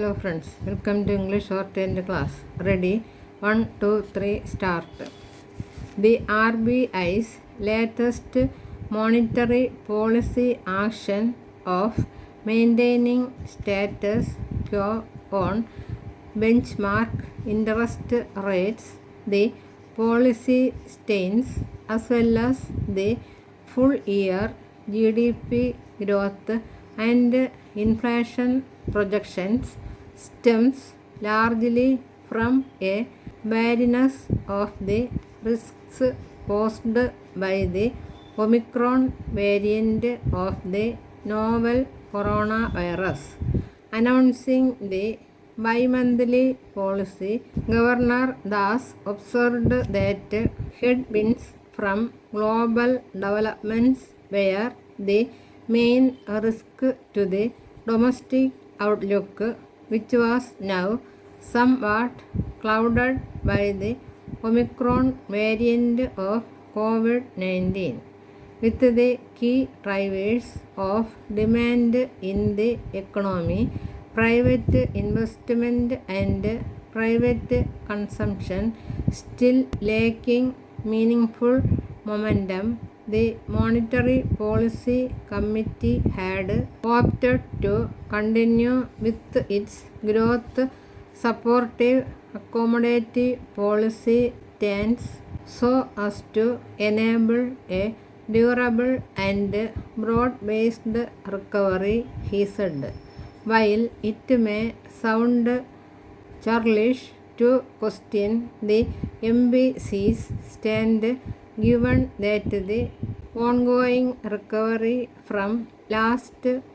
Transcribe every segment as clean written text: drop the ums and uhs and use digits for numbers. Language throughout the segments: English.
Hello friends, welcome to English Shorthand class. Ready? 1, 2, 3, start. The RBI's latest monetary policy action of maintaining status quo on benchmark interest rates, the policy stance as well as the full year GDP growth and inflation projections stems largely from a wariness of the risks posed by the Omicron variant of the novel coronavirus. Announcing the bi-monthly policy, Governor Das observed that headwinds from global developments were the main risk to the domestic outlook, which was now somewhat clouded by the Omicron variant of COVID-19. With the key drivers of demand in the economy, private investment and private consumption still lacking meaningful momentum, the Monetary Policy Committee had opted to continue with its growth supportive accommodative policy stance so as to enable a durable and broad-based recovery, he said. While it may sound churlish to question the MPC's stand, given that the ongoing recovery from last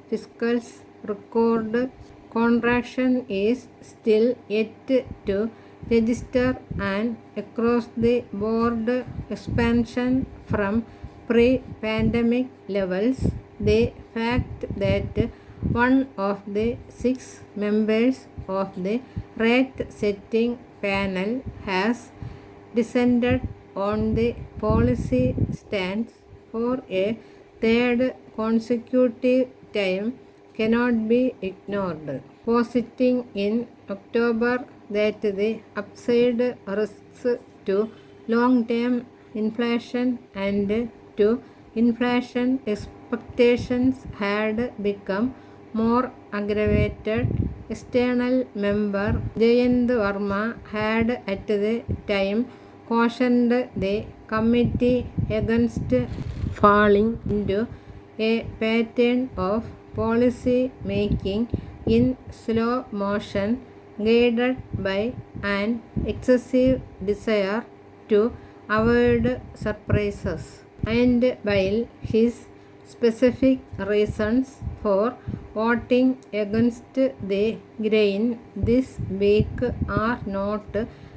fiscal's record contraction is still yet to register an across-the-board expansion from pre-pandemic levels, the fact that one of the 6 members of the rate-setting panel has dissented on the policy stance for a third consecutive time cannot be ignored, positing in October that the upside risks to long-term inflation and to inflation expectations had become more aggravated. External member Jayant Verma had at the time cautioned the committee against falling into a pattern of policy making in slow motion, guided by an excessive desire to avoid surprises. And while his specific reasons for voting against the grain this week are not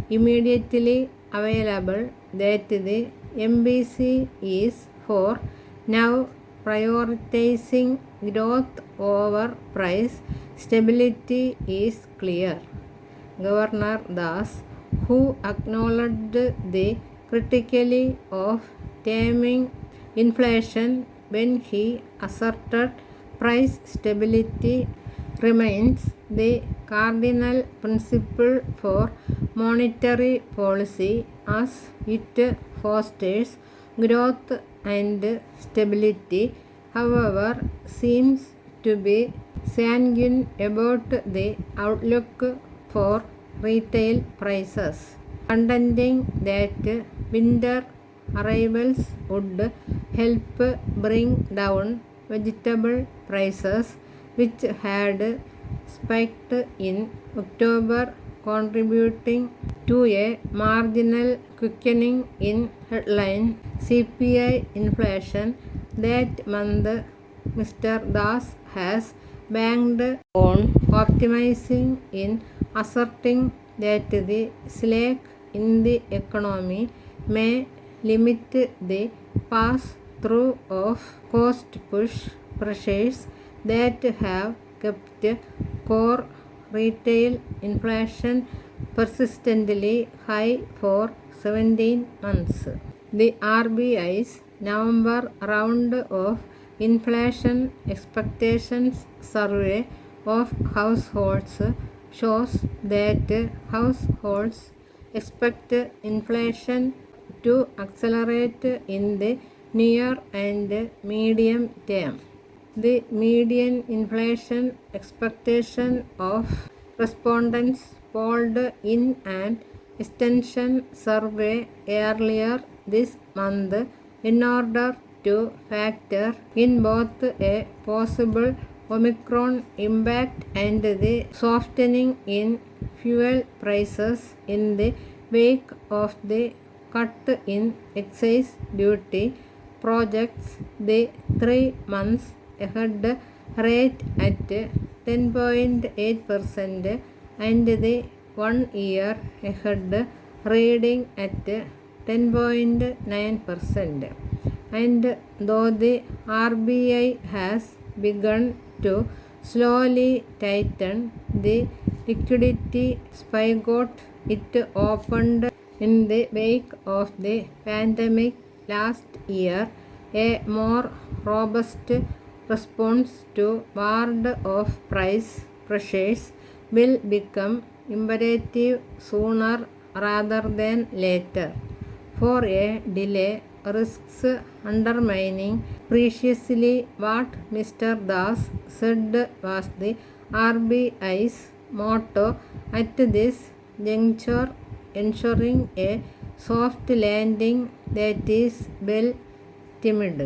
immediately available, that the MPC is for now prioritizing growth over price stability is clear. Governor Das, who acknowledged the criticality of taming inflation when he asserted price stability remains the cardinal principle for monetary policy as it fosters growth and stability, however, seems to be sanguine about the outlook for retail prices, contending that winter arrivals would help bring down vegetable prices, which had spiked in October, contributing to a marginal quickening in headline CPI inflation that month. Mr. Das has banked on optimism in asserting that the slack in the economy may limit the pass-through of cost-push pressures that have kept core retail inflation persistently high for 17 months. The RBI's November round of inflation expectations survey of households shows that households expect inflation to accelerate in the near and medium term. The median inflation expectation of respondents polled in an extension survey earlier this month in order to factor in both a possible Omicron impact and the softening in fuel prices in the wake of the cut in excise duty projects the 3 months ahead rate at 10.8% and the 1 year ahead reading at 10.9%. And though the RBI has begun to slowly tighten the liquidity spigot it opened in the wake of the pandemic last year, a more robust response to ward off price pressures will become imperative sooner rather than later. For a delay risks undermining preciously what Mr. Das said was the RBI's motto at this juncture, ensuring a soft landing that is well timed.